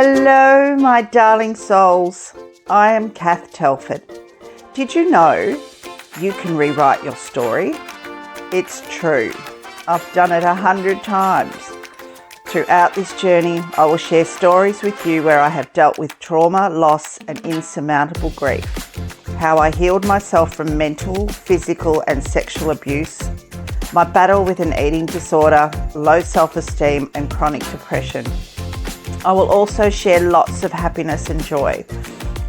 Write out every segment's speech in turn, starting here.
Hello, my darling souls. I am Kath Telford. Did you know you can rewrite your story? It's true. I've done it 100 times. Throughout this journey, I will share stories with you where I have dealt with trauma, loss, and insurmountable grief. How I healed myself from mental, physical, and sexual abuse. My battle with an eating disorder, low self-esteem, and chronic depression. I will also share lots of happiness and joy.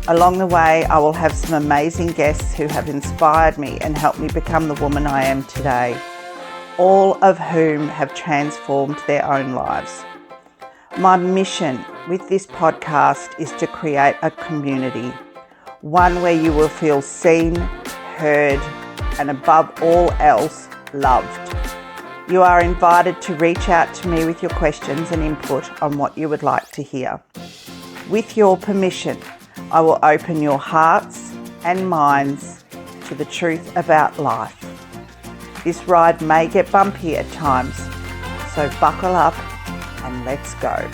Along the way, I will have some amazing guests who have inspired me and helped me become the woman I am today, all of whom have transformed their own lives. My mission with this podcast is to create a community, one where you will feel seen, heard, and above all else, loved. You are invited to reach out to me with your questions and input on what you would like to hear. With your permission, I will open your hearts and minds to the truth about life. This ride may get bumpy at times, so buckle up and let's go.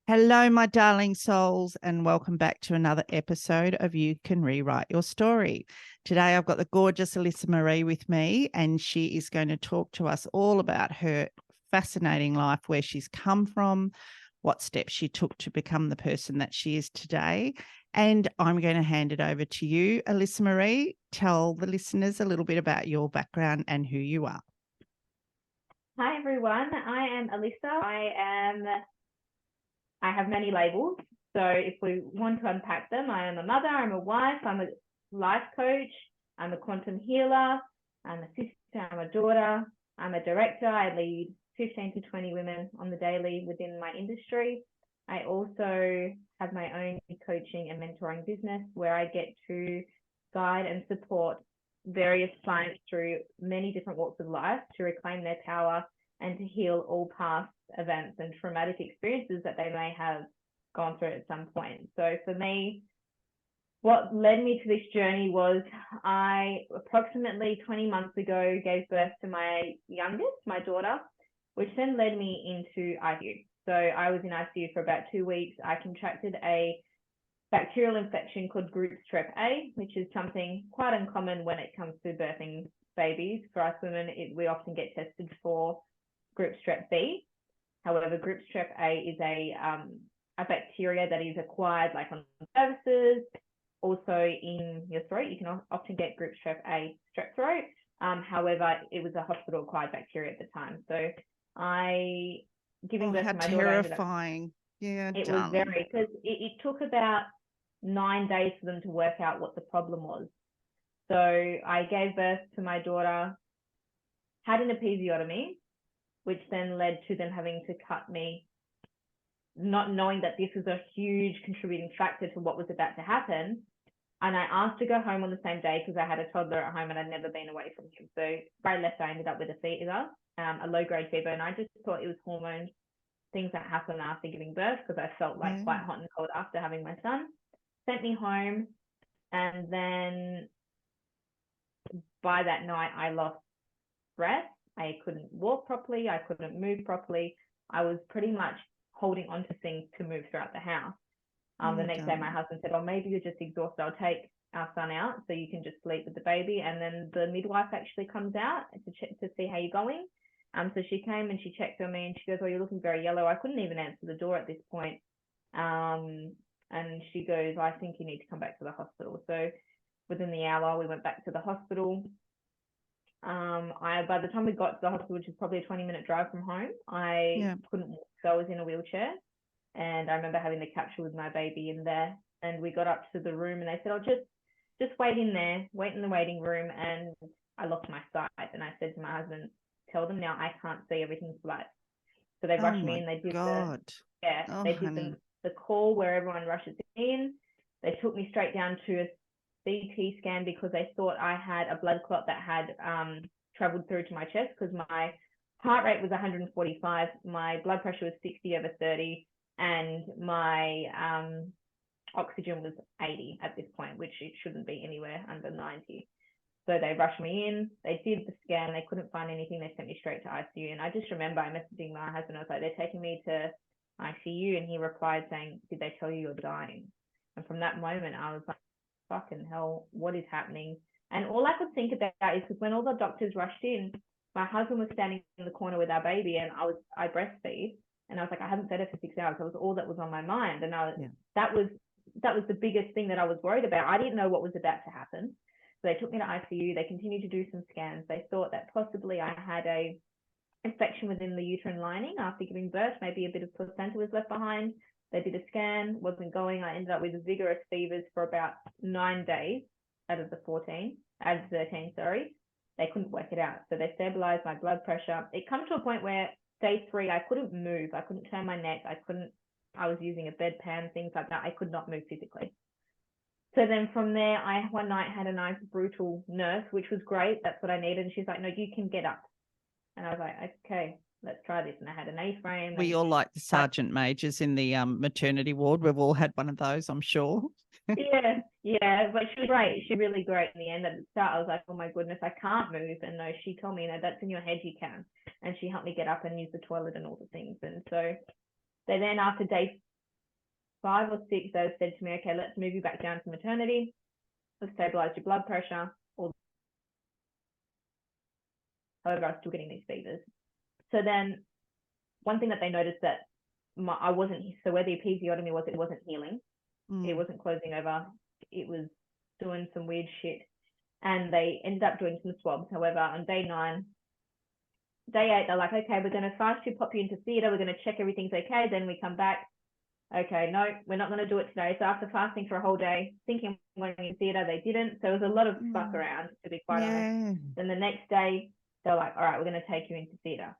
Hello, my darling souls, and welcome back to another episode of You Can Rewrite Your Story. Today, I've got the gorgeous Alissa Marie with me, and she is going to talk to us all about her fascinating life, where she's come from, what steps she took to become the person that she is today. And I'm going to hand it over to you, Alissa Marie. Tell the listeners a little bit about your background and who you are. Hi, everyone. I am Alissa. I have many labels. So if we want to unpack them, I am a mother, I'm a wife, I'm a life coach, I'm a quantum healer, I'm a sister, I'm a daughter, I'm a director. I lead 15 to 20 women on the daily within my industry. I also have my own coaching and mentoring business where I get to guide and support various clients through many different walks of life to reclaim their power and to heal all past events and traumatic experiences that they may have gone through at some point. So for me, what led me to this journey was I approximately 20 months ago gave birth to my youngest, my daughter, which then led me into ICU. So I was in ICU for about 2 weeks. I contracted a bacterial infection called group strep A, which is something quite uncommon when it comes to birthing babies. For us women, we often get tested for group strep B. However, group strep A is a bacteria that is acquired like on surfaces. Also in your throat, you can often get group strep A strep throat. However, it was a hospital-acquired bacteria at the time. So giving birth to my daughter. Terrifying. Yeah, it was very, because it took about 9 days for them to work out what the problem was. So I gave birth to my daughter, had an episiotomy, which then led to them having to cut me, not knowing that this was a huge contributing factor to what was about to happen. And I asked to go home on the same day because I had a toddler at home and I'd never been away from him. So right left, I ended up with a fever, a low-grade fever, and I just thought it was hormones, things that happen after giving birth, because I felt like quite hot and cold after having my son. Sent me home, and then by that night, I lost breath. I couldn't walk properly. I couldn't move properly. I was pretty much holding onto things to move throughout the house. The next day, my husband said, "Oh, maybe you're just exhausted. I'll take our son out so you can just sleep with the baby." And then the midwife actually comes out to see how you're going. So she came and she checked on me and she goes, "Oh, you're looking very yellow." I couldn't even answer the door at this point. And she goes, "I think you need to come back to the hospital." So within the hour, we went back to the hospital. By the time we got to the hospital, which is probably a 20-minute drive from home, I couldn't walk, so I was in a wheelchair. And I remember having the capsule with my baby in there, and we got up to the room and they said, "Oh, just wait in there, wait in the waiting room." And I lost my sight and I said to my husband, "Tell them now I can't see, everything's black." So they rushed me in. They did the call where everyone rushes in. They took me straight down to a CT scan because they thought I had a blood clot that had traveled through to my chest, because my heart rate was 145, my blood pressure was 60/30, and my oxygen was 80 at this point, which it shouldn't be anywhere under 90. So they rushed me in, they did the scan, they couldn't find anything, they sent me straight to ICU. And I just remember I messaging my husband, I was like, "They're taking me to ICU, and he replied saying, did they tell you you're dying? And from that moment, I was like, fucking hell, what is happening? And all I could think about is because when all the doctors rushed in, my husband was standing in the corner with our baby, and I breastfeed, and I was like, I haven't fed her for 6 hours. That was all that was on my mind, and that was the biggest thing that I was worried about. I didn't know what was about to happen. So they took me to ICU. They continued to do some scans. They thought that possibly I had a infection within the uterine lining after giving birth. Maybe a bit of placenta was left behind. They did a scan, wasn't going. I ended up with vigorous fevers for about 9 days out of 13, sorry. They couldn't work it out. So they stabilized my blood pressure. It comes to a point where day 3, I couldn't move. I couldn't turn my neck. I was using a bedpan, things like that. I could not move physically. So then from there, I one night had a nice brutal nurse, which was great. That's what I needed. And she's like, no, you can get up. And I was like, okay, let's try this. And I had an A-frame. We all like the sergeant majors in the maternity ward. We've all had one of those, I'm sure. yeah, but she was great. She was really great in the end. At the start, I was like, oh my goodness, I can't move. And no, she told me, that's in your head, you can. And she helped me get up and use the toilet and all the things. And so they then, after day 5 or 6, they said to me, okay, let's move you back down to maternity. Let's stabilize your blood pressure. However, I was still getting these fevers. So then one thing that they noticed that I wasn't, so where the episiotomy was, it wasn't healing. It wasn't closing over. It was doing some weird shit. And they ended up doing some swabs. However, on day 9, day 8, they're like, okay, we're going to fast you, pop you into theatre. We're going to check everything's okay. Then we come back. Okay, no, we're not going to do it today. So after fasting for a whole day, thinking we're going to theatre, they didn't. So it was a lot of fuck around, to be quite honest. Then the next day, they're like, all right, we're going to take you into theatre.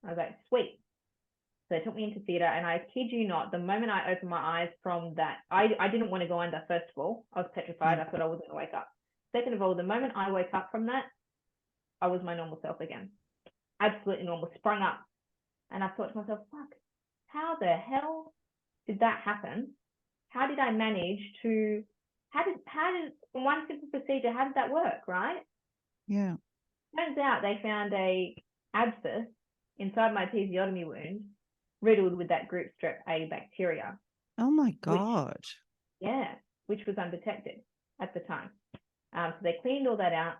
I was like, sweet. So they took me into theatre, and I kid you not, the moment I opened my eyes from that, I didn't want to go under, first of all. I was petrified. I thought I wasn't going to wake up. Second of all, the moment I woke up from that, I was my normal self again. Absolutely normal, sprung up. And I thought to myself, fuck, how the hell did that happen? How did I manage to, how did one simple procedure, how did that work, right? Yeah. Turns out they found a abscess inside my episiotomy wound riddled with that group strep A bacteria. Oh my God. Which was undetected at the time. So they cleaned all that out.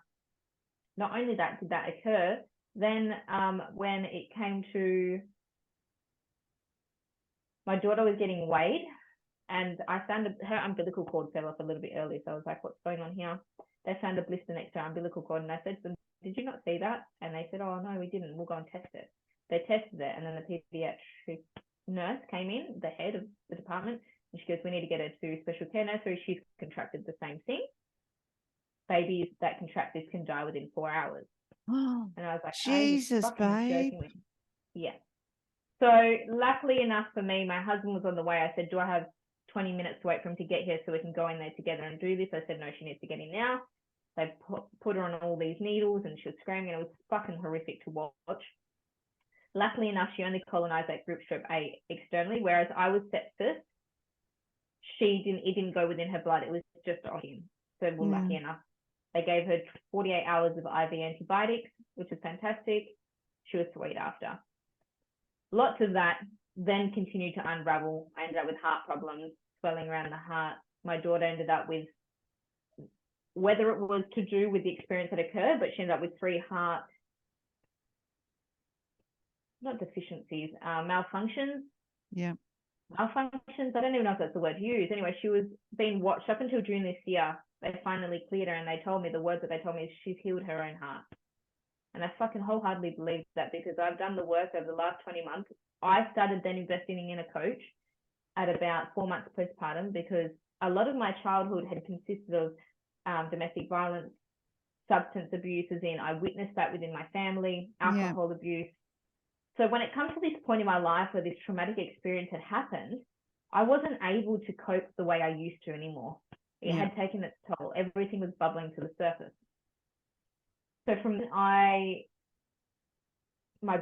Not only that did that occur, then when it came to my daughter was getting weighed, and I found her umbilical cord fell off a little bit early. So I was like, what's going on here? They found a blister next to her umbilical cord, and I said to them, did you not see that? And they said, oh, no, we didn't. We'll go and test it. They tested it, and then the pediatric nurse came in, the head of the department, and she goes, we need to get her to special care nursery. She's contracted the same thing. Babies that contract this can die within 4 hours. Oh, and I was like, Jesus, babe. Yeah. So luckily enough for me, my husband was on the way. I said, do I have 20 minutes to wait for him to get here so we can go in there together and do this? I said, no, she needs to get in now. They put her on all these needles, and she was screaming, and it was fucking horrific to watch. Luckily enough, she only colonized that group strep A externally, whereas I was sepsis. It didn't go within her blood. It was just on him. So we're lucky enough. They gave her 48 hours of IV antibiotics, which is fantastic. She was sweet after. Lots of that then continued to unravel. I ended up with heart problems, swelling around the heart. My daughter ended up with, whether it was to do with the experience that occurred, but she ended up with 3 heart, not deficiencies, malfunctions. Yeah. Malfunctions, I don't even know if that's the word to use. Anyway, she was being watched up until June this year. They finally cleared her, and they told me, the words that they told me is she's healed her own heart. And I fucking wholeheartedly believe that, because I've done the work over the last 20 months. I started then investing in a coach at about 4 months postpartum, because a lot of my childhood had consisted of domestic violence, substance abuse, as in I witnessed that within my family, alcohol abuse. So when it comes to this point in my life where this traumatic experience had happened, I wasn't able to cope the way I used to anymore. It had taken its toll. Everything was bubbling to the surface. So from my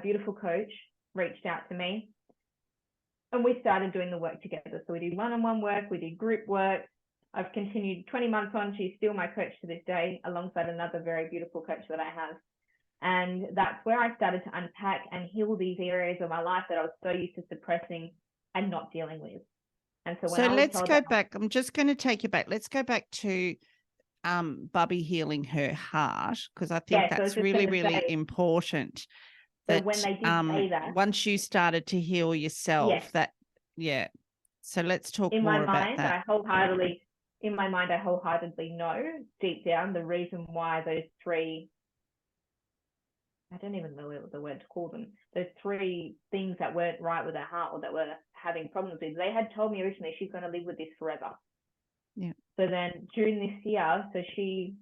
beautiful coach reached out to me, and we started doing the work together. So we did one-on-one work, we did group work. I've continued 20 months on. She's still my coach to this day, alongside another very beautiful coach that I have. And that's where I started to unpack and heal these areas of my life that I was so used to suppressing and not dealing with. And so when So I was let's told go that, back. I'm just going to take you back. Let's go back to Bubby healing her heart, because I think yeah, so I was that's just really, going to really say, important. so That when they did say that, once you started to heal yourself, yes, that yeah. So let's talk in my more about mind, that. I wholeheartedly know deep down the reason why those three, I don't even know the word to call them, those three things that weren't right with her heart or that were having problems with. They had told me originally she's going to live with this forever. Yeah. So then June this year, so she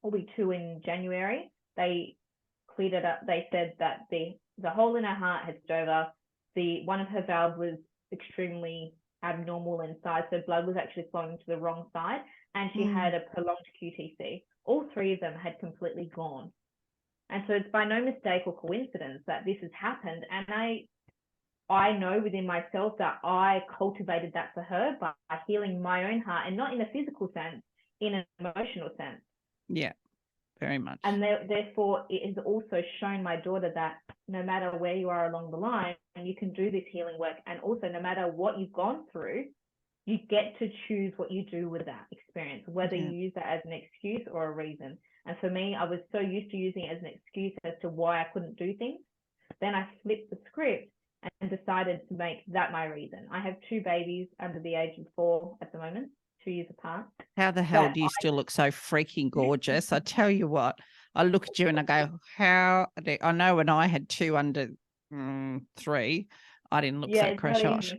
will be 2 in January, they cleared it up. They said that the hole in her heart had stayed over. One of her valves was extremely abnormal in size, so blood was actually flowing to the wrong side, and she had a prolonged QTC. All three of them had completely gone. And so it's by no mistake or coincidence that this has happened. And I know within myself that I cultivated that for her by healing my own heart, and not in a physical sense, in an emotional sense. Yeah, very much. And therefore, it has also shown my daughter that no matter where you are along the line, you can do this healing work. And also, no matter what you've gone through, you get to choose what you do with that experience, whether you use that as an excuse or a reason. And for me, I was so used to using it as an excuse as to why I couldn't do things. Then I flipped the script and decided to make that my reason. I have 2 babies under the age of 4 at the moment, 2 years apart. How the hell do you still look so freaking gorgeous? I tell you what, I look at you and I go, I know when I had 2 under 3, I didn't look so crush-hot.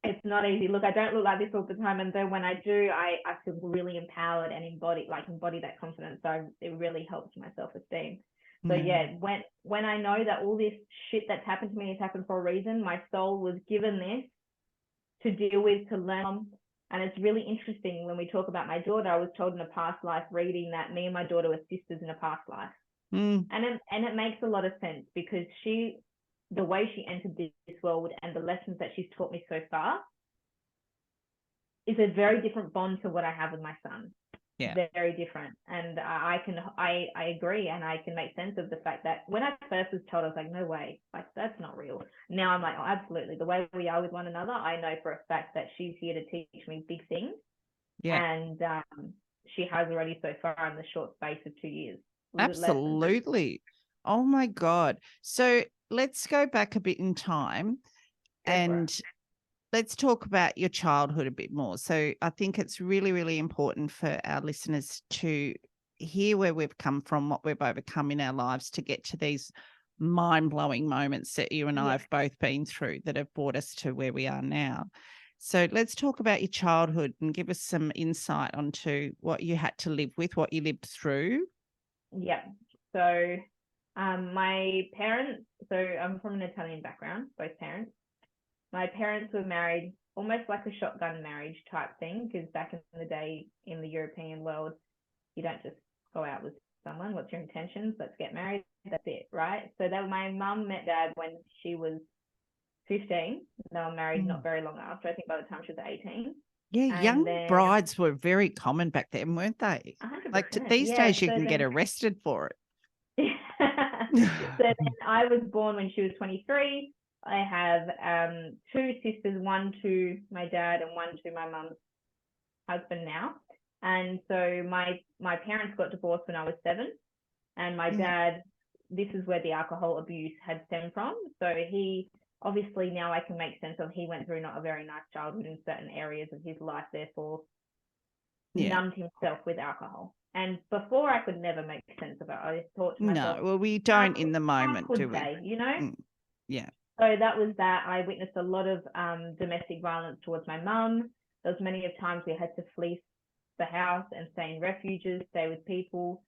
It's not easy. Look, I don't look like this all the time. And then when I do, I feel really empowered and embody that confidence. So it really helps my self-esteem. So yeah, when I know that all this shit that's happened to me has happened for a reason, my soul was given this to deal with, to learn. And it's really interesting when we talk about my daughter. I was told in a past life reading that me and my daughter were sisters in a past life. And it makes a lot of sense, because the way she entered this world and the lessons that she's taught me so far is a very different bond to what I have with my son. Yeah. Very different. And I agree, and I can make sense of the fact that when I first was told, I was like, no way, like that's not real. Now I'm like, oh, absolutely. The way we are with one another, I know for a fact that she's here to teach me big things. Yeah. And she has already so far in the short space of 2 years. Absolutely. Oh my God. So let's go back a bit in time and let's talk about your childhood a bit more. So I think it's really, really important for our listeners to hear where we've come from, what we've overcome in our lives to get to these mind-blowing moments that you and I have both been through that have brought us to where we are now. So let's talk about your childhood and give us some insight onto what you had to live with, what you lived through. Yeah. So my parents, so I'm from an Italian background, both parents. My parents were married almost like a shotgun marriage type thing, because back in the day in the European world, you don't just go out with someone. What's your intentions? Let's get married. That's it, right? So my mum met Dad when she was 15. They were married not very long after. I think by the time she was 18. Yeah, And young then, brides were very common back then, weren't they? 100%, Like these days you can get arrested for it. So then I was born when she was 23. I have 2 sisters, one to my dad and one to my mum's husband now. And so my parents got divorced when I was 7, and my dad, this is where the alcohol abuse had stemmed from. So he, obviously now I can make sense of, he went through not a very nice childhood in certain areas of his life, therefore numbed himself with alcohol. And before, I could never make sense of it. I thought to myself, no, well, we don't in the moment, do we? They, you know? Yeah. So that was that. I witnessed a lot of domestic violence towards my mum. There was many of times we had to flee the house and stay in refuges, stay with people.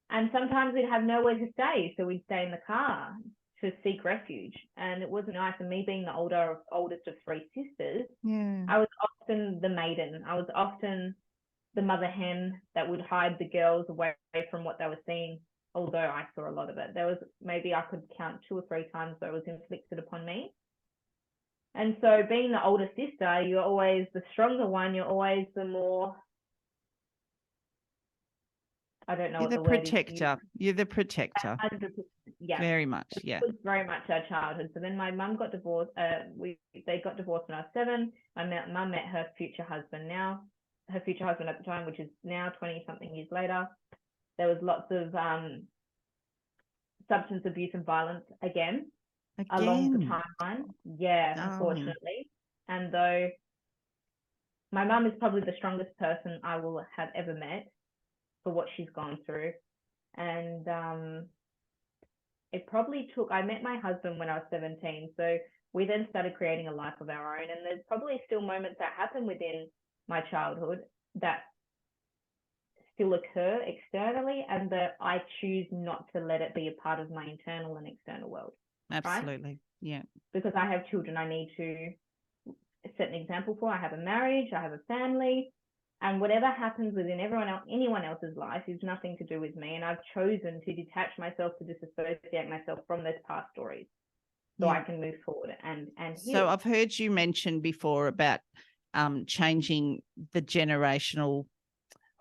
And sometimes we'd have nowhere to stay, so we'd stay in the car to seek refuge. And it wasn't nice. And me being the oldest of 3 sisters, I was often the maiden. I was often the mother hen that would hide the girls away from what they were seeing, although I saw a lot of it. There was, maybe I could count 2 or 3 times that it was inflicted upon me. And so being the older sister, you're always the stronger one. You're always the more I don't know You're what the the word is. protector. You're the protector. 100%. Yeah. Very much. It Yeah. was very much our childhood. So then my mum got divorced. They got divorced when I was 7. My mum met her future husband at the time, which is now 20 something years later. There was lots of substance abuse and violence again along the timeline. Yeah, Oh. unfortunately. And though my mum is probably the strongest person I will have ever met for what she's gone through. And it probably took, I met my husband when I was 17. So we then started creating a life of our own. And there's probably still moments that happen within my childhood that still occur externally, and that I choose not to let it be a part of my internal and external world. Absolutely. Right? Yeah. Because I have children I need to set an example for. I have a marriage, I have a family, and whatever happens within anyone else's life is nothing to do with me. And I've chosen to detach myself, to disassociate myself from those past stories, so I can move forward and heal. So I've heard you mention before about changing the generational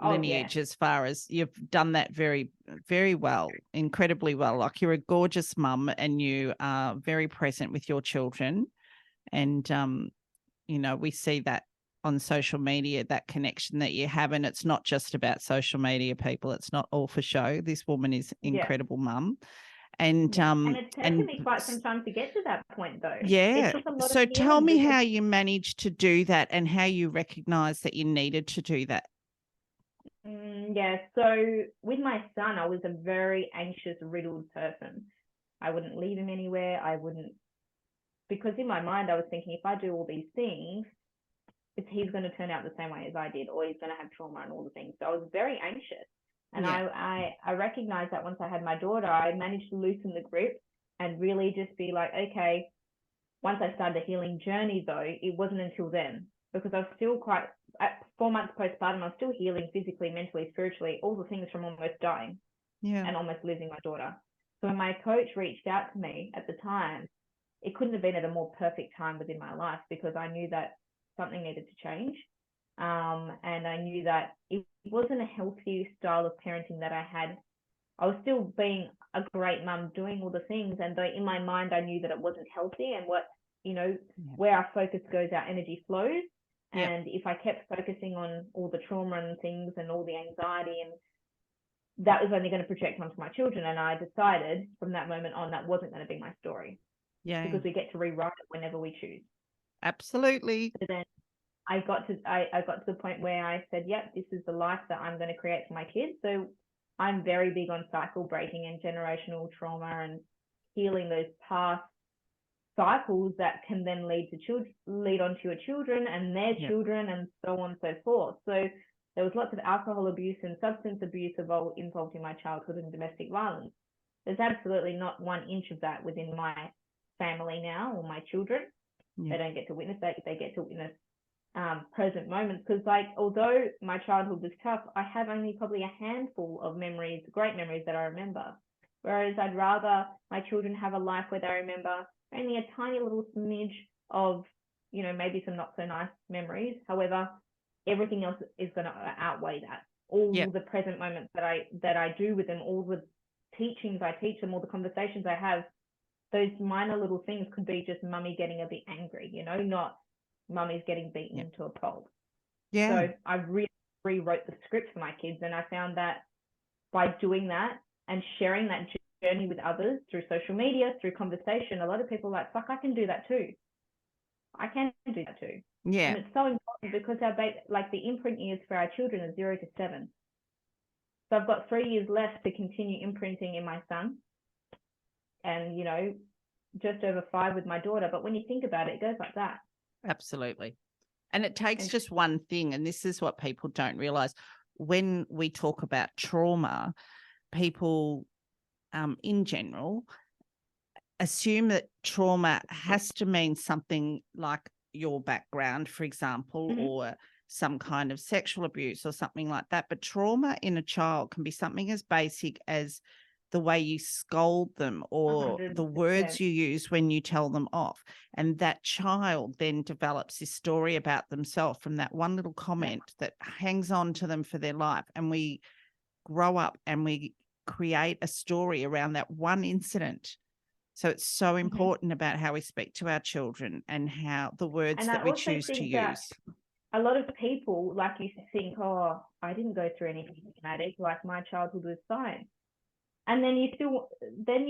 lineage, as far as you've done that very, very well, incredibly well. Like, you're a gorgeous mum and you are very present with your children. And, you know, we see that on social media, that connection that you have. And it's not just about social media, people. It's not all for show. This woman is incredible mum. And it's taken me quite some time to get to that point, though. Yeah. It took a lot So of tell me healing. how you managed to do that and how you recognized that you needed to do that. Yeah. So with my son, I was a very anxious, riddled person. I wouldn't leave him anywhere. Because in my mind, I was thinking, if I do all these things, he's going to turn out the same way as I did, or he's going to have trauma and all the things. So I was very anxious. And I recognized that once I had my daughter, I managed to loosen the grip and really just be like, okay, once I started the healing journey, though, it wasn't until then, because I was still at 4 months postpartum, I was still healing physically, mentally, spiritually, all the things from almost dying and almost losing my daughter. So when my coach reached out to me at the time, it couldn't have been at a more perfect time within my life, because I knew that something needed to change. And I knew that it wasn't a healthy style of parenting that I had. I was still being a great mum, doing all the things. And though in my mind, I knew that it wasn't healthy, and where our focus goes, our energy flows. And if I kept focusing on all the trauma and things and all the anxiety, and that was only going to project onto my children. And I decided from that moment on, that wasn't going to be my story. Yeah. Because we get to rewrite it whenever we choose. Absolutely. So then I got to the point where I said, yep, this is the life that I'm going to create for my kids. So I'm very big on cycle breaking and generational trauma and healing those past cycles that can then lead on to your children and their children, and so on and so forth. So there was lots of alcohol abuse and substance abuse involved in my childhood, and domestic violence. There's absolutely not 1 inch of that within my family now, or my children. They don't get to witness that. They get to witness present moments, because although my childhood was tough, I have only probably a handful of memories, great memories, that I remember. Whereas I'd rather my children have a life where they remember only a tiny little smidge of, maybe some not so nice memories. However, everything else is going to outweigh that. All the present moments that I do with them, all the teachings I teach them, all the conversations I have, those minor little things could be just mummy getting a bit angry, not mummy's getting beaten into a pulp. So I really rewrote the script for my kids, and I found that by doing that and sharing that journey with others through social media, through conversation, a lot of people are like, fuck, I can do that too. I can do that too. Yeah. And it's so important, because the imprint years for our children are 0 to 7. So I've got 3 years left to continue imprinting in my son, and just over 5 with my daughter. But when you think about it, it goes like that. Absolutely. And it takes just one thing. And this is what people don't realize. When we talk about trauma, people in general assume that trauma has to mean something like your background, for example, or some kind of sexual abuse or something like that. But trauma in a child can be something as basic as the way you scold them, or 100%. The words you use when you tell them off. And that child then develops this story about themselves from that one little comment that hangs on to them for their life. And we grow up and we create a story around that one incident. So it's so important about how we speak to our children and how the words And that I we also choose to think that use. a lot of people, like, you think, oh, I didn't go through anything traumatic, like my childhood was fine. And then you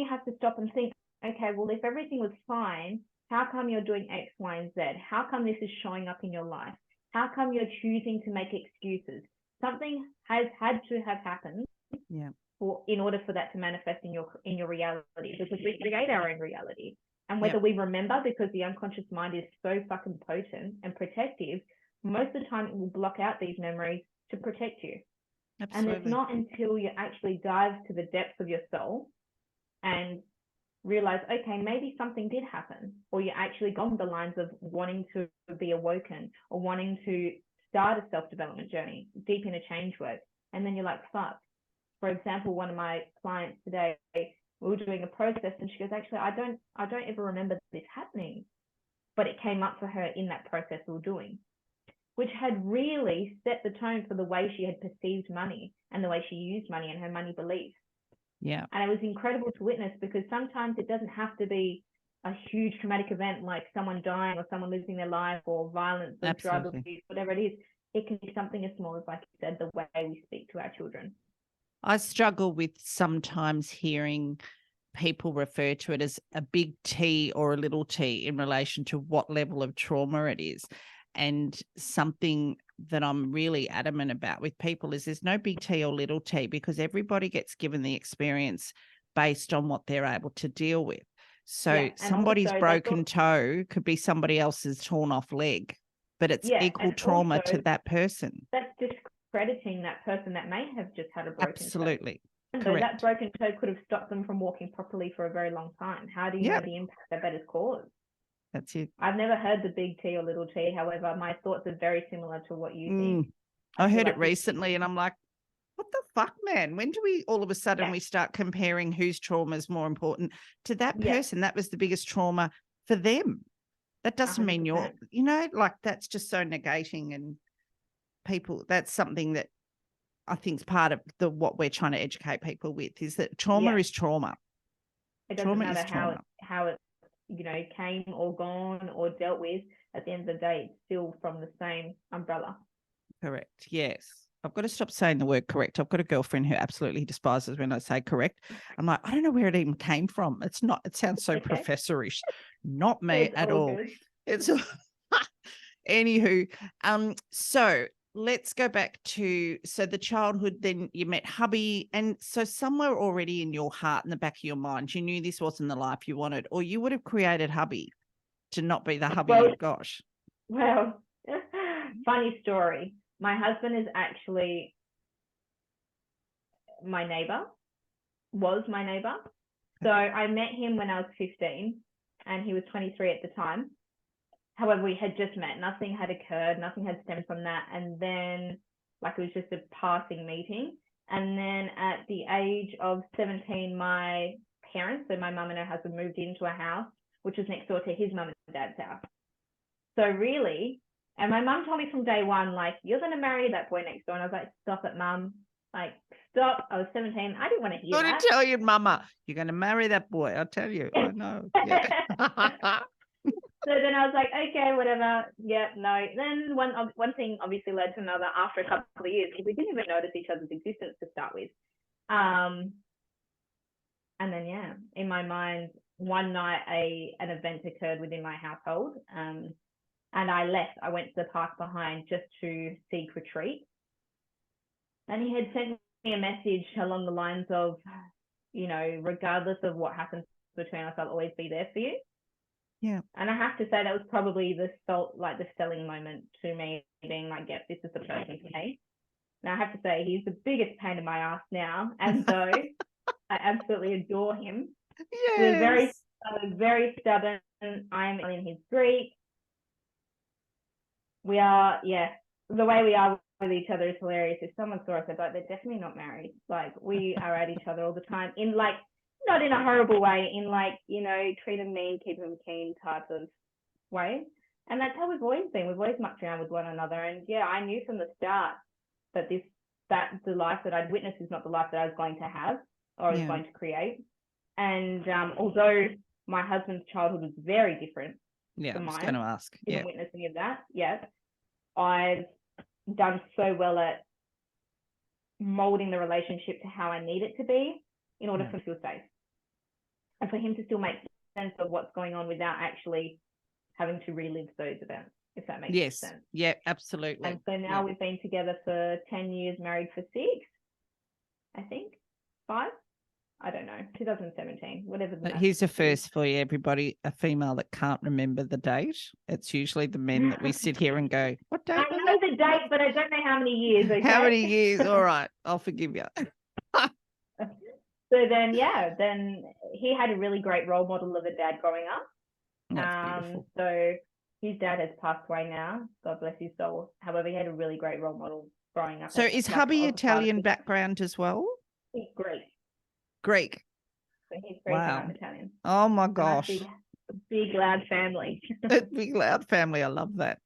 have to stop and think, okay, well, if everything was fine, how come you're doing X, Y, and Z? How come this is showing up in your life? How come you're choosing to make excuses? Something has had to have happened in order for that to manifest in your reality, because we create our own reality. And whether we remember, because the unconscious mind is so fucking potent and protective, most of the time it will block out these memories to protect you. Absolutely. And it's not until you actually dive to the depths of your soul and realize, okay, maybe something did happen, or you're actually gone the lines of wanting to be awoken or wanting to start a self-development journey, deep inner change work. And then you're like, fuck. For example, one of my clients today, we were doing a process and she goes, actually, I don't ever remember this happening, but it came up for her in that process we were doing, which had really set the tone for the way she had perceived money and the way she used money and her money beliefs. Yeah. And it was incredible to witness, because sometimes it doesn't have to be a huge traumatic event like someone dying or someone losing their life or violence or drug abuse, whatever it is. It can be something as small as, like you said, the way we speak to our children. I struggle with sometimes hearing people refer to it as a big T or a little t in relation to what level of trauma it is. And something that I'm really adamant about with people is there's no big T or little t, because everybody gets given the experience based on what they're able to deal with. So somebody's broken toe could be somebody else's torn off leg, but it's equal trauma to that person. That's discrediting that person that may have just had a broken toe. Absolutely. So that broken toe could have stopped them from walking properly for a very long time. How do you know the impact that has caused? That's it. I've never heard the big T or little t. However, my thoughts are very similar to what you think. I heard it recently and I'm like, what the fuck, man? When do we all of a sudden we start comparing whose trauma is more important to that person? That was the biggest trauma for them. That doesn't 100%. Mean you're, like, that's just so negating. And people, that's something that I think is part of what we're trying to educate people with, is that trauma is trauma. It doesn't matter how it came or gone or dealt with. At the end of the day, it's still from the same umbrella. Correct. Yes. I've got to stop saying the word correct. I've got a girlfriend who absolutely despises when I say correct. I'm like, I don't know where it even came from. It sounds so professorish. Not me at all. Good. It's anywho. So let's go back to, the childhood, then you met hubby. And so somewhere already in your heart, in the back of your mind, you knew this wasn't the life you wanted, or you would have created hubby to not be the hubby you've got. Well, funny story. My husband is actually my neighbor, was my neighbor. So I met him when I was 15 and he was 23 at the time. However, we had just met. Nothing had occurred. Nothing had stemmed from that. And then, it was just a passing meeting. And then at the age of 17, my parents, so my mum and her husband, moved into a house, which was next door to his mum and dad's house. So really, and my mum told me from day one, you're going to marry that boy next door. And I was like, stop it, mum. Stop. I was 17. I didn't want to hear that. I'm going to tell your mama, you're going to marry that boy. I'll tell you. I know. Yeah. So then I was like, okay, whatever. Yeah, no. Then one thing obviously led to another after a couple of years. We didn't even notice each other's existence to start with. And then, in my mind, one night an event occurred within my household. And I left. I went to the park behind just to seek retreat. And he had sent me a message along the lines of, regardless of what happens between us, I'll always be there for you. Yeah. And I have to say that was probably the selling moment to me, being like, yep, this is the person for me. Now I have to say he's the biggest pain in my ass now. And so I absolutely adore him. Yes. We're very stubborn. I'm in his Greek. We are, the way we are with each other is hilarious. If someone saw us, they'd be like, they're definitely not married. We are at each other all the time in not in a horrible way, in treat them mean, keep them keen type of way. And that's how we've always been. We've always mucked around with one another. And I knew from the start that this that the life that I'd witnessed is not the life that I was going to have or I was Yeah. going to create. And although my husband's childhood was very different Yeah, I from was mine, going to ask. didn't Yeah. witness any of that yet, I've done so well at molding the relationship to how I need it to be in order for him to feel safe and for him to still make sense of what's going on without actually having to relive those events, if that makes sense. Yeah, absolutely. And so now we've been together for 10 years, married for 6, I think, 5. I don't know, 2017, whatever the But math here's a is. first for you, everybody, a female that can't remember the date. It's usually the men that we sit here and go, what date I was know it? the date, but I don't know how many years, okay? How many years? All right, I'll forgive you. So then, yeah, then he had a really great role model of a dad growing up. That's beautiful. So his dad has passed away now, God bless his soul. However, he had a really great role model growing up. So is hubby Italian background as well? He's Greek. Greek. So he's Greek and I'm Italian. Oh my Nice gosh. big loud family. Big loud family. I love that.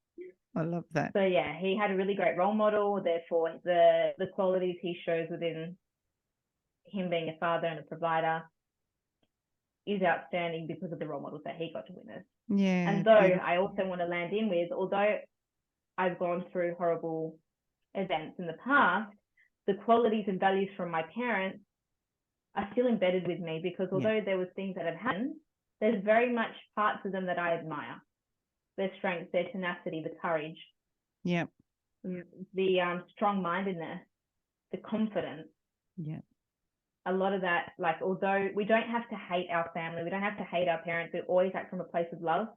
I love that. So yeah, he had a really great role model. Therefore, the qualities he shows within him being a father and a provider is outstanding because of the role models that he got to witness. Yeah. And though I also want to land in with, although I've gone through horrible events in the past, the qualities and values from my parents are still embedded with me because although there was things that have happened, there's very much parts of them that I admire. Their strength, their tenacity, the courage. Yeah. The strong-mindedness, the confidence. Yeah. A lot of that, like, although we don't have to hate our family, we don't have to hate our parents, we always act from a place of love,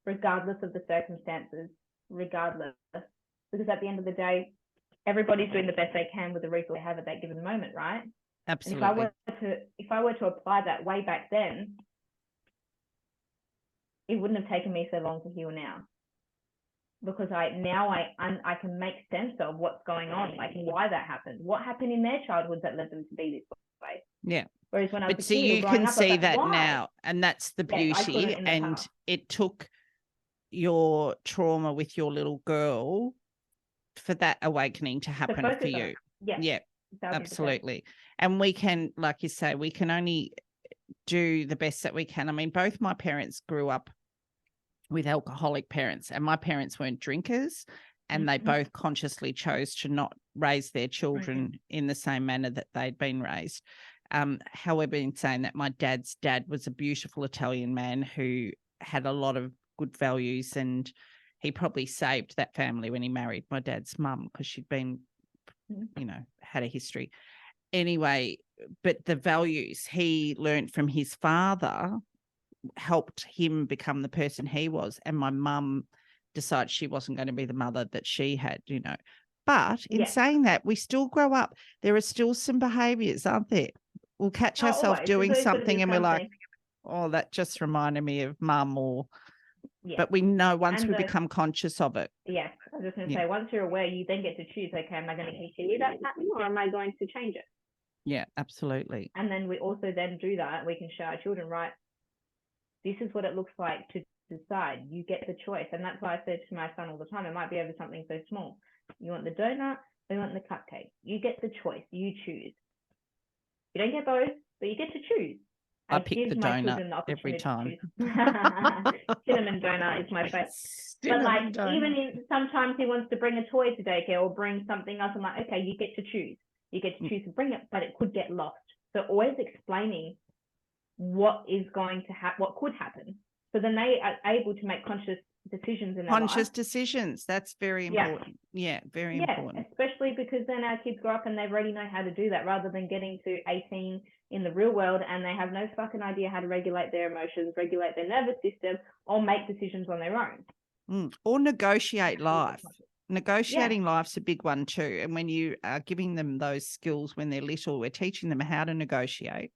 regardless of the circumstances, regardless. Because at the end of the day, everybody's doing the best they can with the resource they have at that given moment, right? Absolutely. And if I were to apply that way back then, it wouldn't have taken me so long to heal now. Because I can make sense of what's going on, like why that happened, what happened in their childhoods that led them to be this way. Yeah. Whereas when I was But a see, kid, you can see that why? now, and that's the beauty. And it took your trauma with your little girl for that awakening to happen for you. Yeah, absolutely. And we can, like you say, we can only do the best that we can. I mean, both my parents grew up with alcoholic parents, and my parents weren't drinkers, and they both consciously chose to not raise their children in the same manner that they'd been raised. However, in saying that, my dad's dad was a beautiful Italian man who had a lot of good values, and he probably saved that family when he married my dad's mum because she'd been, had a history. Anyway, but the values he learned from his father helped him become the person he was. And my mum decided she wasn't going to be the mother that she had, But in saying that, we still grow up. There are still some behaviours, aren't there? We'll catch ourselves doing something and we're like, oh, that just reminded me of mum or... Yeah. But we know once we become conscious of it. Yeah, I was just going to say, once you're aware, you then get to choose, okay, am I going to continue that pattern or am I going to change it? Yeah, absolutely. And then we also then do that. We can show our children, right, this is what it looks like to decide. You get the choice. And that's why I said to my son all the time, it might be over something so small. You want the donut or you want the cupcake? You get the choice. You choose. You don't get both, but you get to choose. I pick the donut every time. Cinnamon donut is my favorite. But like, even sometimes he wants to bring a toy to daycare or bring something else. I'm like, okay, you get to choose. You get to choose to bring it, but it could get lost. So always explaining what is going to happen, what could happen. So then they are able to make conscious decisions in their life. Conscious decisions. That's very important. Yeah, very important. Especially because then our kids grow up and they already know how to do that rather than getting to 18 in the real world and they have no fucking idea how to regulate their emotions, regulate their nervous system, or make decisions on their own. Or negotiate life. Negotiating life's a big one too. And when you are giving them those skills when they're little, we're teaching them how to negotiate.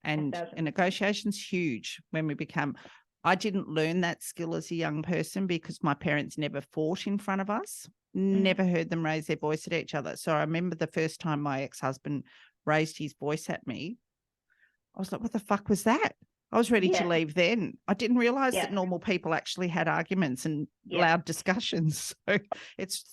And negotiation's huge when we become... I didn't learn that skill as a young person because my parents never fought in front of us, never heard them raise their voice at each other. So I remember the first time my ex-husband raised his voice at me, I was like, what the fuck was that? I was ready to Yeah. leave then. I didn't realize Yeah. that normal people actually had arguments and Yeah. loud discussions. So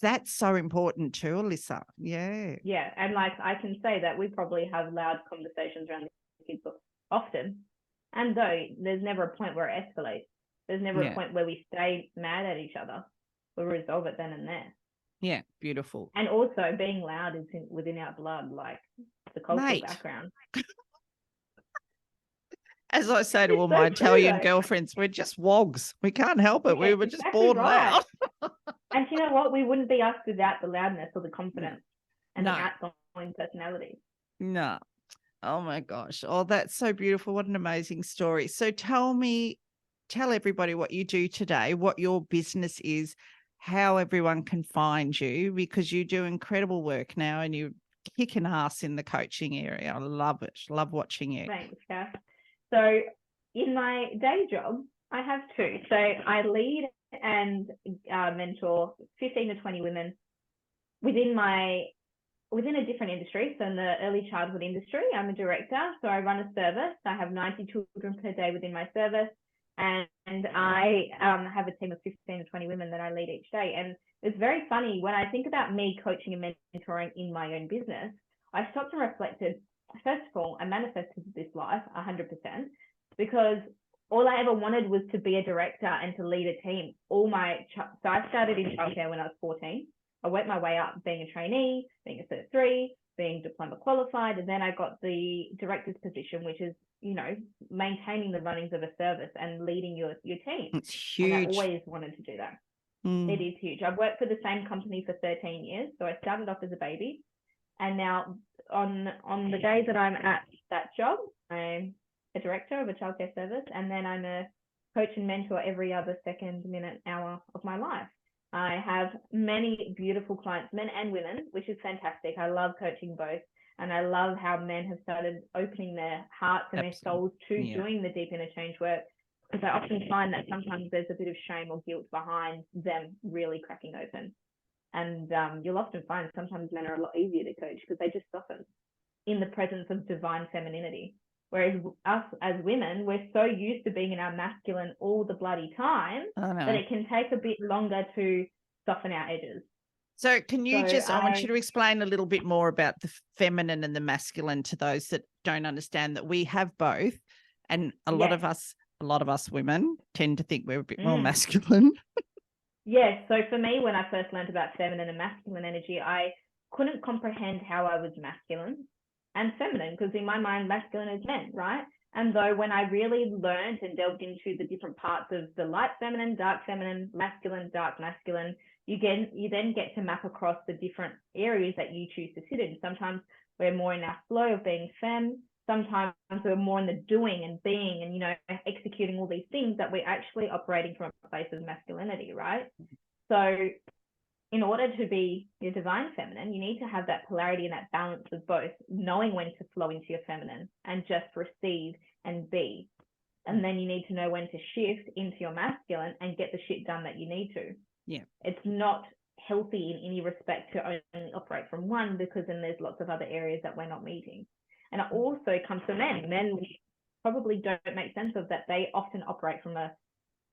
that's so important too, Alissa. Yeah. Yeah. And like, I can say that we probably have loud conversations around the kids often. And though there's never a point where it escalates, there's never a point where we stay mad at each other. We resolve it then and there. Yeah. Beautiful. And also being loud is within our blood, like the cultural background. As I say to It's all so my true, Italian though. girlfriends, we're just wogs. We can't help it. Yeah, We were just exactly born right. loud. And you know what? We wouldn't be us without the loudness or the confidence and the No. outgoing personality. No. Oh my gosh. Oh, that's so beautiful. What an amazing story. So tell everybody what you do today, what your business is, how everyone can find you, because you do incredible work now and you're kicking ass in the coaching area. I love it. Love watching you. Thanks, Kath. So in my day job, I have two. So I lead and mentor 15 to 20 women within a different industry. So in the early childhood industry, I'm a director. So I run a service. I have 90 children per day within my service. And I have a team of 15 to 20 women that I lead each day. And it's very funny when I think about me coaching and mentoring in my own business, I stopped and reflected. First of all, I manifested this life 100% because all I ever wanted was to be a director and to lead a team. So I started in childcare when I was 14. I worked my way up being a trainee, being a Cert 3, being diploma qualified, and then I got the director's position, which is, maintaining the runnings of a service and leading your team. It's huge. And I always wanted to do that. It is huge. I've worked for the same company for 13 years. So I started off as a baby. And now on the days that I'm at that job, I'm a director of a childcare service. And then I'm a coach and mentor every other second, minute, hour of my life. I have many beautiful clients, men and women, which is fantastic. I love coaching both. And I love how men have started opening their hearts and their souls to doing the deep inner change work. Because I often find that sometimes there's a bit of shame or guilt behind them really cracking open. And you'll often find sometimes men are a lot easier to coach because they just soften in the presence of divine femininity. Whereas us as women, we're so used to being in our masculine all the bloody time that it can take a bit longer to soften our edges. So can you I want you to explain a little bit more about the feminine and the masculine to those that don't understand that we have both. And a lot of us women tend to think we're a bit more masculine. Yes. So for me, when I first learned about feminine and masculine energy, I couldn't comprehend how I was masculine and feminine, because in my mind, masculine is men, right? And though when I really learned and delved into the different parts of the light feminine, dark masculine, dark masculine, you then get to map across the different areas that you choose to sit in. Sometimes we're more in our flow of being femme. Sometimes we're more in the doing and being and, executing all these things that we're actually operating from a place of masculinity, right? So in order to be your divine feminine, you need to have that polarity and that balance of both, knowing when to flow into your feminine and just receive and be. And then you need to know when to shift into your masculine and get the shit done that you need to. Yeah. It's not healthy in any respect to only operate from one, because then there's lots of other areas that we're not meeting. And it also comes to men. Men probably don't make sense of that. They often operate from a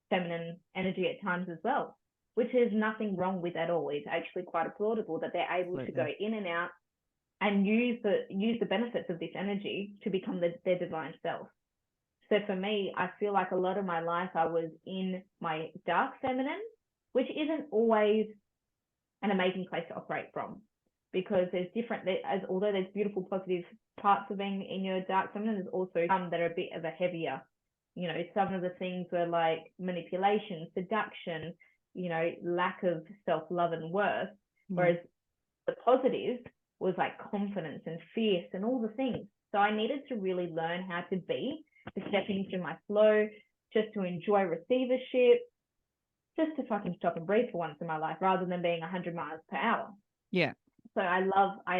feminine energy at times as well, which is nothing wrong with at all. It's actually quite applaudable that they're able to go in and out and use the benefits of this energy to become their divine self. So for me, I feel like a lot of my life I was in my dark feminine, which isn't always an amazing place to operate from, because although there's beautiful positive parts of being in your dark feminine, there's also some that are a bit of a heavier, some of the things were like manipulation, seduction, lack of self-love and worth, whereas the positive was like confidence and fierce and all the things. So I needed to really learn how to step into my flow, just to enjoy receivership, just to fucking stop and breathe for once in my life, rather than being 100 miles per hour. Yeah. So I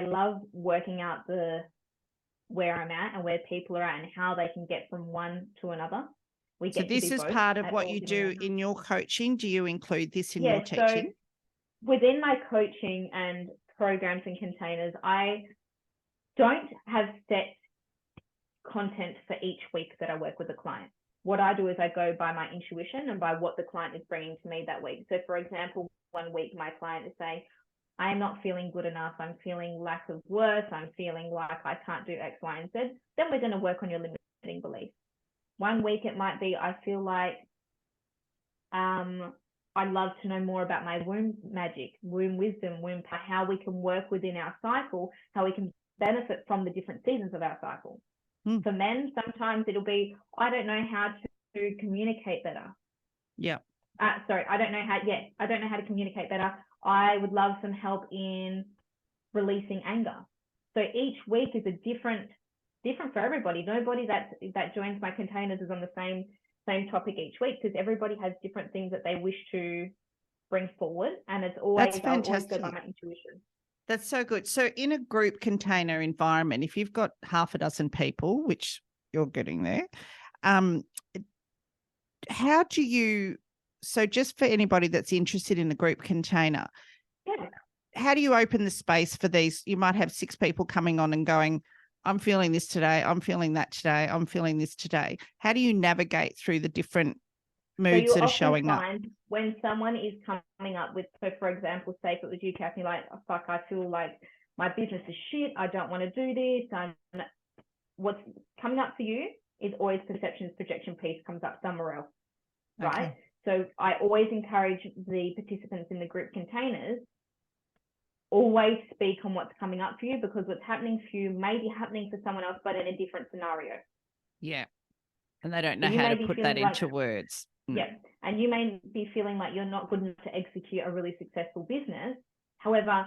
love working out where I'm at and where people are at and how they can get from one to another. So this is part of what you do in your coaching. Do you include this in your teaching? So within my coaching and programs and containers, I don't have set content for each week that I work with a client. What I do is I go by my intuition and by what the client is bringing to me that week. So for example, one week my client is saying, I am not feeling good enough. I'm feeling lack of worth. I'm feeling like I can't do X, Y, and Z. Then we're going to work on your limiting beliefs. One week it might be, I feel like I'd love to know more about my womb magic, womb wisdom, womb power, how we can work within our cycle, how we can benefit from the different seasons of our cycle. For men, sometimes it'll be, I don't know how to communicate better. Yeah. I don't know how to communicate better. I would love some help in releasing anger. So each week is a different for everybody. Nobody that joins my containers is on the same topic each week, because everybody has different things that they wish to bring forward, and it's always, That's fantastic. I always go by my intuition. That's so good. So in a group container environment, if you've got half a dozen people, which you're getting there, how do you, so just for anybody that's interested in a group container, how do you open the space for these? You might have 6 people coming on and going, I'm feeling this today, I'm feeling that today, I'm feeling this today. How do you navigate through the different moods that are showing up? When someone is coming up with, so for example, say if it was you, Kathy, like, fuck, I feel like my business is shit, I don't want to do this. What's coming up for you is always perceptions, projection piece comes up somewhere else, right? Okay. So I always encourage the participants in the group containers, always speak on what's coming up for you, because what's happening for you may be happening for someone else, but in a different scenario. Yeah. And they don't know So how to put that into words. Yeah. And you may be feeling like you're not good enough to execute a really successful business. However,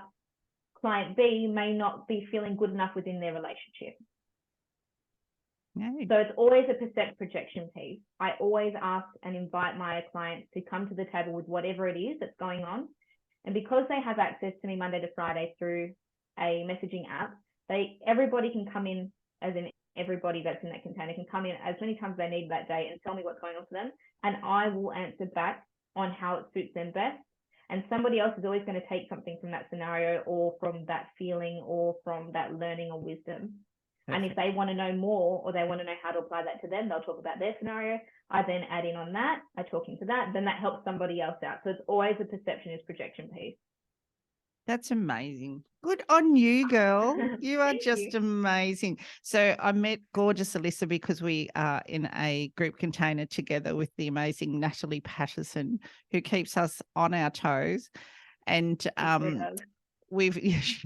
client B may not be feeling good enough within their relationship. Yeah. So it's always a percept projection piece. I always ask and invite my clients to come to the table with whatever it is that's going on. And because they have access to me Monday to Friday through a messaging app, everybody can come in, as in everybody that's in that container can come in as many times as they need that day and tell me what's going on for them. And I will answer back on how it suits them best. And somebody else is always going to take something from that scenario, or from that feeling, or from that learning or wisdom. Perfect. And if they want to know more, or they want to know how to apply that to them, they'll talk about their scenario. I then add in on that, I talk into that, then that helps somebody else out. So it's always a perception is projection piece. That's amazing. Good on you, girl. You are just you. Amazing. So I met gorgeous Alissa because we are in a group container together with the amazing Natalie Patterson, who keeps us on our toes. And she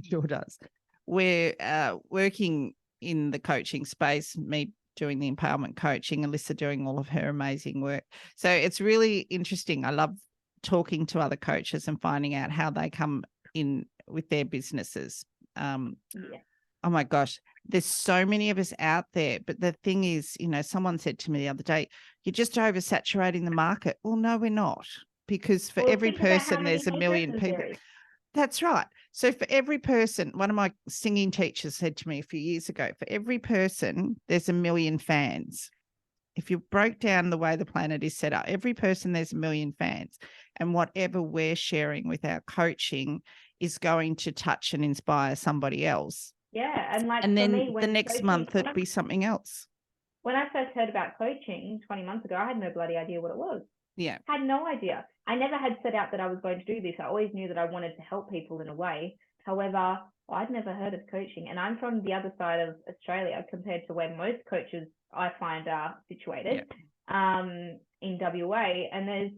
sure does. We're working in the coaching space, me doing the empowerment coaching, Alissa doing all of her amazing work. So it's really interesting. I love talking to other coaches and finding out how they come in with their businesses. Oh my gosh, there's so many of us out there. But the thing is, someone said to me the other day, you're just oversaturating the market. Well, no, we're not, because for every person, there's a million people. That's right. So for every person, one of my singing teachers said to me a few years ago, for every person, there's a million fans. If you broke down the way the planet is set up, every person, there's a million fans. And whatever we're sharing with our coaching is going to touch and inspire somebody else. Yeah. And then the next month it'd be something else. When I first heard about coaching 20 months ago, I had no bloody idea what it was. Yeah. I had no idea. I never had set out that I was going to do this. I always knew that I wanted to help people in a way. However, I'd never heard of coaching. And I'm from the other side of Australia compared to where most coaches I find are situated, in WA. And there's,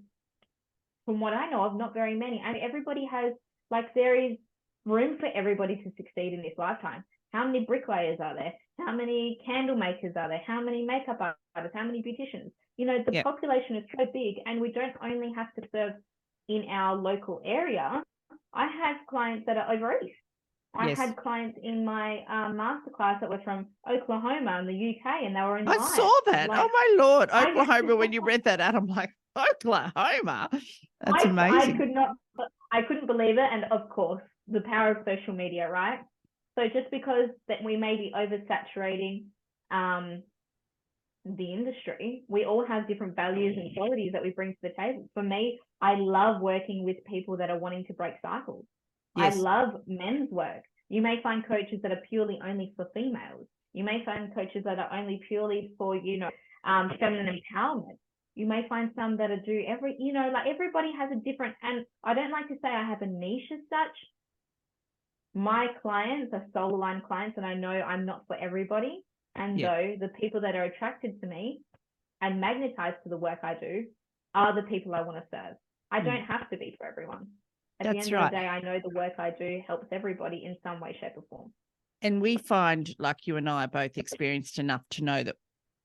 from what I know of, not very many. I mean, everybody has, there is room for everybody to succeed in this lifetime. How many bricklayers are there? How many candle makers are there? How many makeup artists? How many beauticians? The population is so big, and we don't only have to serve in our local area. I have clients that are over east. I had clients in my masterclass that were from Oklahoma in the UK, and they were in I saw that. Oh my Lord. Oklahoma, when you read that out, I'm like, Oklahoma? That's amazing. I couldn't believe it. And of course, the power of social media, right? So just because that we may be oversaturating the industry, we all have different values and qualities that we bring to the table. For me, I love working with people that are wanting to break cycles. Yes. I love men's work. You may find coaches that are purely only for females. You may find coaches that are only purely for, feminine empowerment. You may find some that are like everybody has a different, and I don't like to say I have a niche as such. My clients are soul aligned clients, and I know I'm not for everybody. And though the people that are attracted to me and magnetized to the work I do are the people I want to serve. I don't have to be for everyone. At the end of the day, I know the work I do helps everybody in some way, shape, or form. And we find, like you and I are both experienced enough to know that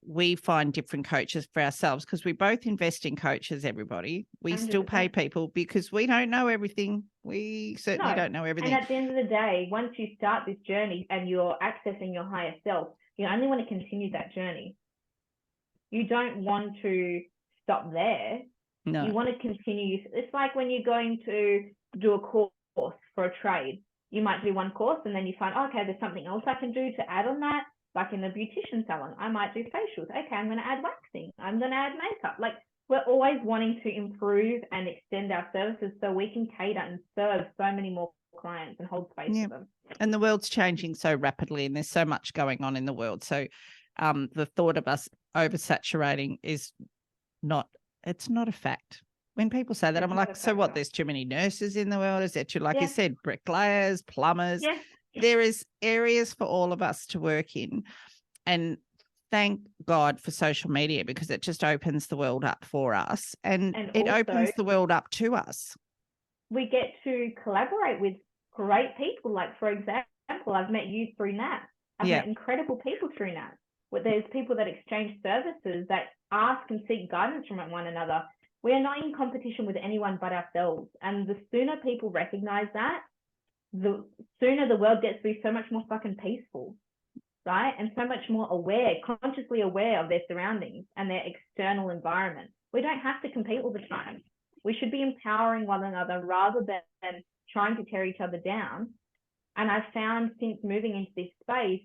we find different coaches for ourselves, because we both invest in coaches, everybody. We 100%. Still pay people because we don't know everything. We certainly don't know everything. And at the end of the day, once you start this journey and you're accessing your higher self, you only want to continue that journey. You don't want to stop there. No. You want to continue. It's like when you're going to do a course for a trade. You might do one course and then you find, okay, there's something else I can do to add on that. Like in a beautician salon, I might do facials. Okay, I'm going to add waxing. I'm going to add makeup. Like, we're always wanting to improve and extend our services so we can cater and serve so many more clients and hold space for them. And the world's changing so rapidly and there's so much going on in the world. So the thought of us oversaturating is not a fact. When people say that, I'm like, so what? There's too many nurses in the world? Is there too, like you said, bricklayers, plumbers? Yeah. There is areas for all of us to work in. And thank God for social media, because it just opens the world up for us, and it also opens the world up to us. We get to collaborate with great people. Like, for example, I've met you through Nat. I've met incredible people through Nat. There's people that exchange services, that ask and seek guidance from one another. We are not in competition with anyone but ourselves. And the sooner people recognize that, the sooner the world gets to be so much more fucking peaceful, right? And so much more aware, consciously aware of their surroundings and their external environment. We don't have to compete all the time. We should be empowering one another rather than trying to tear each other down. And I've found since moving into this space,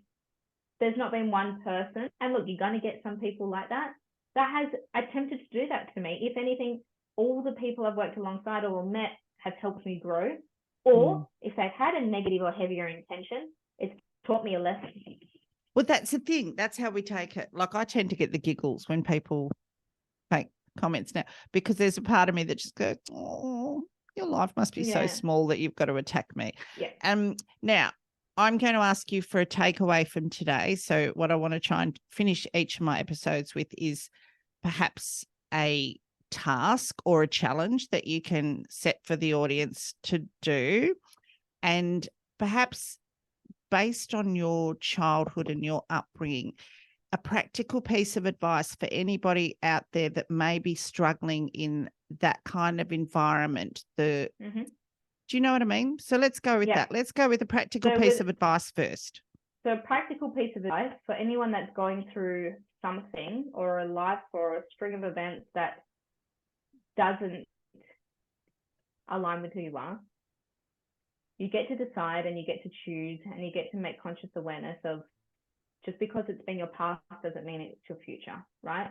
there's not been one person, and look, you're going to get some people like that has attempted to do that to me. If anything, all the people I've worked alongside or met have helped me grow. Or if they've had a negative or heavier intention, it's taught me a lesson. Well, that's the thing. That's how we take it. Like, I tend to get the giggles when people make comments now, because there's a part of me that just goes, oh, your life must be so small that you've got to attack me. Yeah. Now, I'm going to ask you for a takeaway from today. So what I want to try and finish each of my episodes with is perhaps a task or a challenge that you can set for the audience to do, and perhaps based on your childhood and your upbringing, a practical piece of advice for anybody out there that may be struggling in that kind of environment. Do you know what I mean? So let's go with that. Let's go with a practical piece of advice first. So a practical piece of advice for anyone that's going through something or a life or a string of events that doesn't align with who you are, you get to decide and you get to choose and you get to make conscious awareness of, just because it's been your past doesn't mean it's your future, right?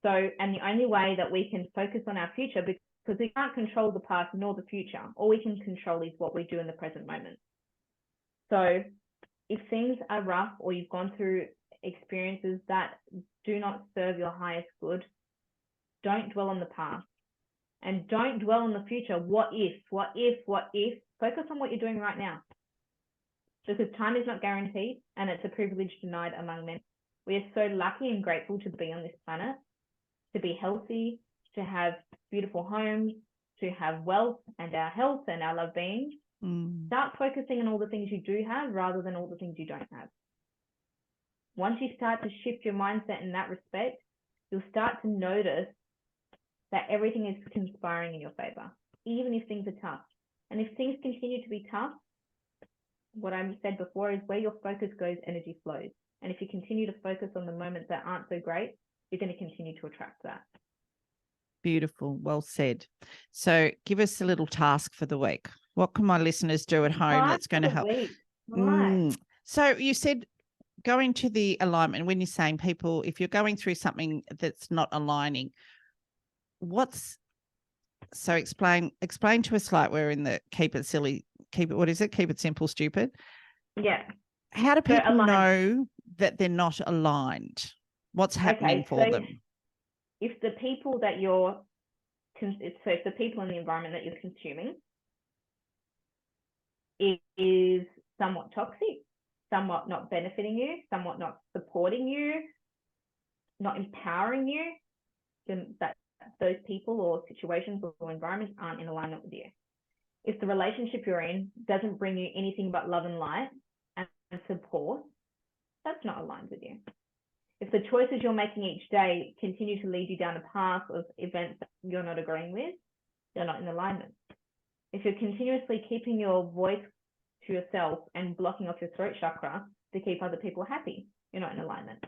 So, and the only way that we can focus on our future, because we can't control the past nor the future, all we can control is what we do in the present moment. So if things are rough or you've gone through experiences that do not serve your highest good, don't dwell on the past and don't dwell on the future. What if? Focus on what you're doing right now, because time is not guaranteed and it's a privilege denied among men. We are so lucky and grateful to be on this planet, to be healthy, to have beautiful homes, to have wealth and our health and our well-being. Start focusing on all the things you do have rather than all the things you don't have. Once you start to shift your mindset in that respect, you'll start to notice that everything is conspiring in your favor, even if things are tough. And if things continue to be tough, what I said before is where your focus goes, energy flows. And if you continue to focus on the moments that aren't so great, you're going to continue to attract that. Beautiful. Well said. So give us a little task for the week. What can my listeners do at home that's going to help? Right. So you said going to the alignment, when you're saying people, if you're going through something that's not aligning, explain to us, like we're in the keep it simple, stupid. Yeah. How do So people aligned. know that they're not aligned? What's happening for them? If the people that you're, if the people in the environment that you're consuming is somewhat toxic, somewhat not benefiting you, somewhat not supporting you, not empowering you, then that those people or situations or environments aren't in alignment with you. If the relationship you're in doesn't bring you anything but love and light and support, that's not aligned with you. If the choices you're making each day continue to lead you down a path of events that you're not agreeing with, you're not in alignment. If you're continuously keeping your voice to yourself and blocking off your throat chakra to keep other people happy, you're not in alignment.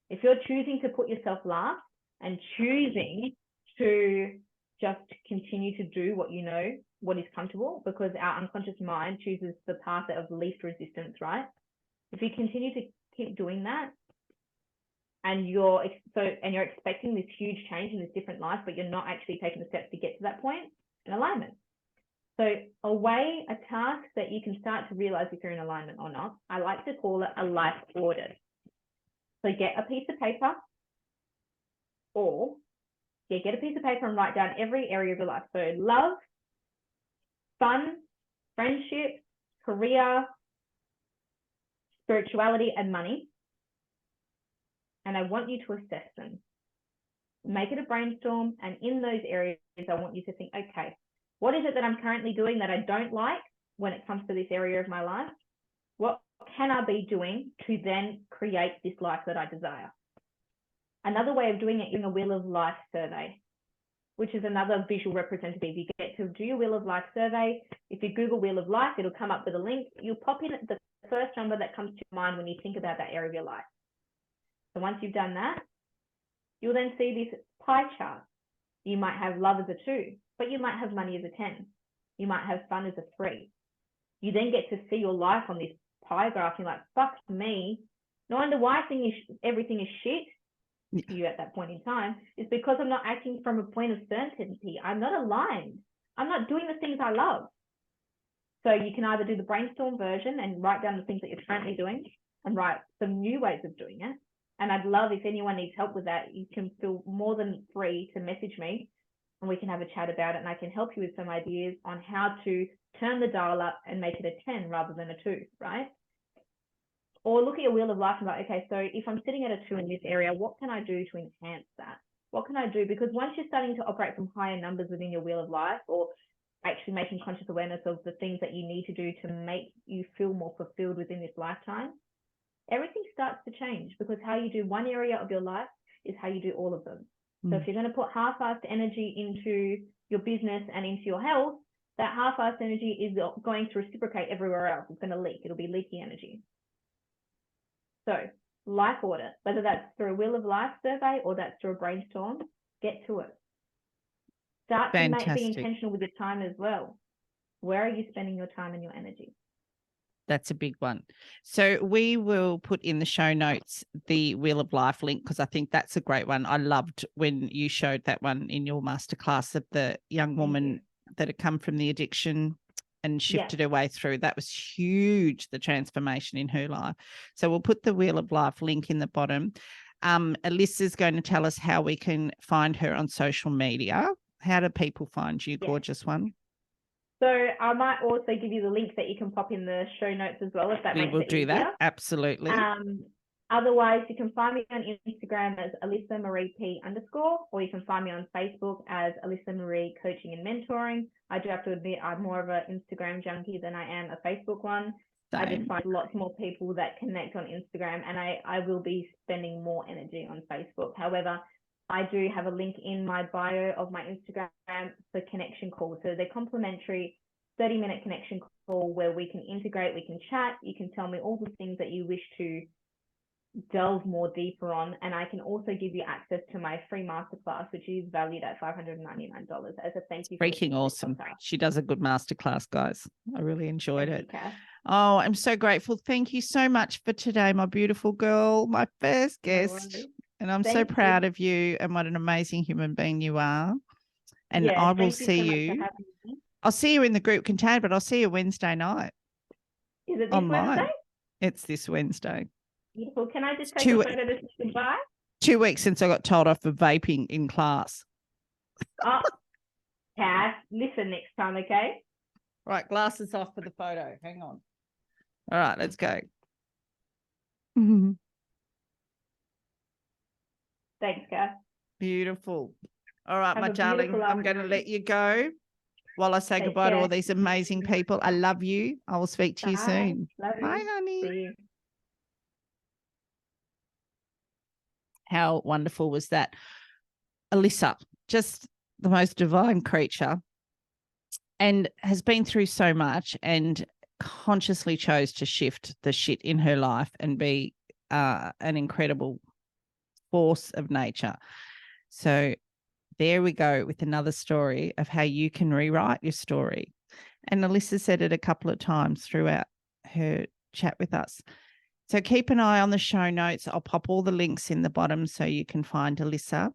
If you're choosing to put yourself last and choosing to just continue to do what you know, what is comfortable, because our unconscious mind chooses the path of least resistance, right? If you continue to keep doing that, and you're expecting this huge change in this different life, but you're not actually taking the steps to get to that point, in alignment. So a task that you can start to realize if you're in alignment or not, I like to call it a life audit. So get a piece of paper, get a piece of paper and write down every area of your life. So love, fun, friendship, career, spirituality, and money. And I want you to assess them. Make it a brainstorm. And in those areas, I want you to think, okay, what is it that I'm currently doing that I don't like when it comes to this area of my life? What can I be doing to then create this life that I desire? Another way of doing it is a Wheel of Life survey, which is another visual representative. You get to do your Wheel of Life survey. If you Google Wheel of Life, it'll come up with a link. You'll pop in the first number that comes to mind when you think about that area of your life. So once you've done that, you'll then see this pie chart. You might have love as a 2, but you might have money as a 10. You might have fun as a 3. You then get to see your life on this pie graph. You're like, fuck me. No wonder why everything is shit to you at that point in time. It's because I'm not acting from a point of certainty. I'm not aligned. I'm not doing the things I love. So you can either do the brainstorm version and write down the things that you're currently doing and write some new ways of doing it. And I'd love if anyone needs help with that, you can feel more than free to message me and we can have a chat about it. And I can help you with some ideas on how to turn the dial up and make it a 10 rather than a 2, right? Or look at your Wheel of Life and like, okay, so if I'm sitting at a 2 in this area, what can I do to enhance that? What can I do? Because once you're starting to operate from higher numbers within your Wheel of Life, or actually making conscious awareness of the things that you need to do to make you feel more fulfilled within this lifetime, everything starts to change, because how you do one area of your life is how you do all of them. So if you're going to put half-assed energy into your business and into your health, that half-assed energy is going to reciprocate everywhere else. It's going to leak. It'll be leaky energy. So life audit, whether that's through a Wheel of Life survey or that's through a brainstorm, get to it. Start to be intentional with your time as well. Where are you spending your time and your energy? That's a big one. So we will put in the show notes the Wheel of Life link, because I think that's a great one. I loved when you showed that one in your masterclass of the young woman that had come from the addiction and shifted her way through. That was huge, the transformation in her life. So we'll put the Wheel of Life link in the bottom. Alissa's going to tell us how we can find her on social media. How do people find you, gorgeous one? So I might also give you the link that you can pop in the show notes as well, if that makes it easier. We will do that, absolutely. Otherwise, you can find me on Instagram as Alissa Marie P_, or you can find me on Facebook as Alissa Marie Coaching and Mentoring. I do have to admit I'm more of an Instagram junkie than I am a Facebook one. Same. I just find lots more people that connect on Instagram, and I will be spending more energy on Facebook. However, I do have a link in my bio of my Instagram for connection calls. So they're complimentary 30-minute connection call where we can integrate, we can chat, you can tell me all the things that you wish to delve more deeper on. And I can also give you access to my free masterclass, which is valued at $599 as a thank you. Freaking awesome. She does a good masterclass, guys. I really enjoyed it. Oh, I'm so grateful. Thank you so much for today, my beautiful girl, my first guest. And I'm so proud of you and what an amazing human being you are. And I will see you. I'll see you in the group container, but I'll see you Wednesday night. Is it this Wednesday? It's this Wednesday. Beautiful. Can I just take Two- a photo to say goodbye? 2 weeks since I got told off for vaping in class. Oh, Cass, listen next time, okay? Right, glasses off for the photo. Hang on. All right, let's go. Thanks, Cass. Beautiful. All right, Have my a darling, beautiful I'm going to let you go while I say Take goodbye to all care. these amazing people. I love you. I will speak to you Bye. soon. Love you. Bye, honey. See you. How wonderful was that? Alissa, just the most divine creature, and has been through so much and consciously chose to shift the shit in her life and be an incredible force of nature. So there we go with another story of how you can rewrite your story. And Alissa said it a couple of times throughout her chat with us. So keep an eye on the show notes. I'll pop all the links in the bottom so you can find Alissa.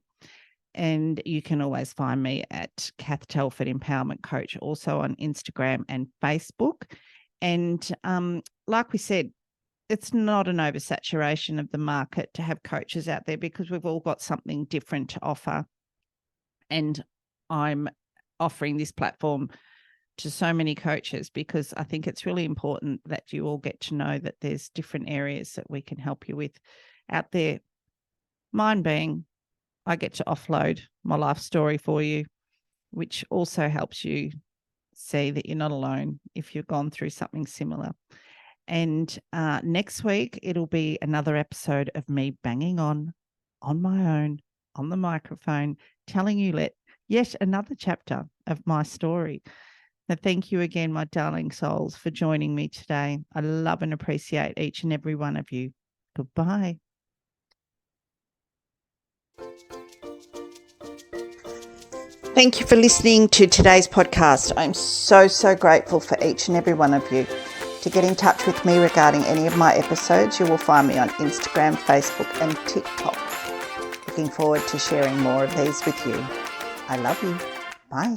And you can always find me at Kath Telford Empowerment Coach, also on Instagram and Facebook. And like we said, it's not an oversaturation of the market to have coaches out there because we've all got something different to offer. And I'm offering this platform to so many coaches because I think it's really important that you all get to know that there's different areas that we can help you with out there. Mine being, I get to offload my life story for you, which also helps you see that you're not alone if you've gone through something similar. And next week, it'll be another episode of me banging on my own, on the microphone, telling you yet another chapter of my story. Now, thank you again, my darling souls, for joining me today. I love and appreciate each and every one of you. Goodbye. Thank you for listening to today's podcast. I'm so grateful for each and every one of you. To get in touch with me regarding any of my episodes, you will find me on Instagram, Facebook, and TikTok. Looking forward to sharing more of these with you. I love you. Bye.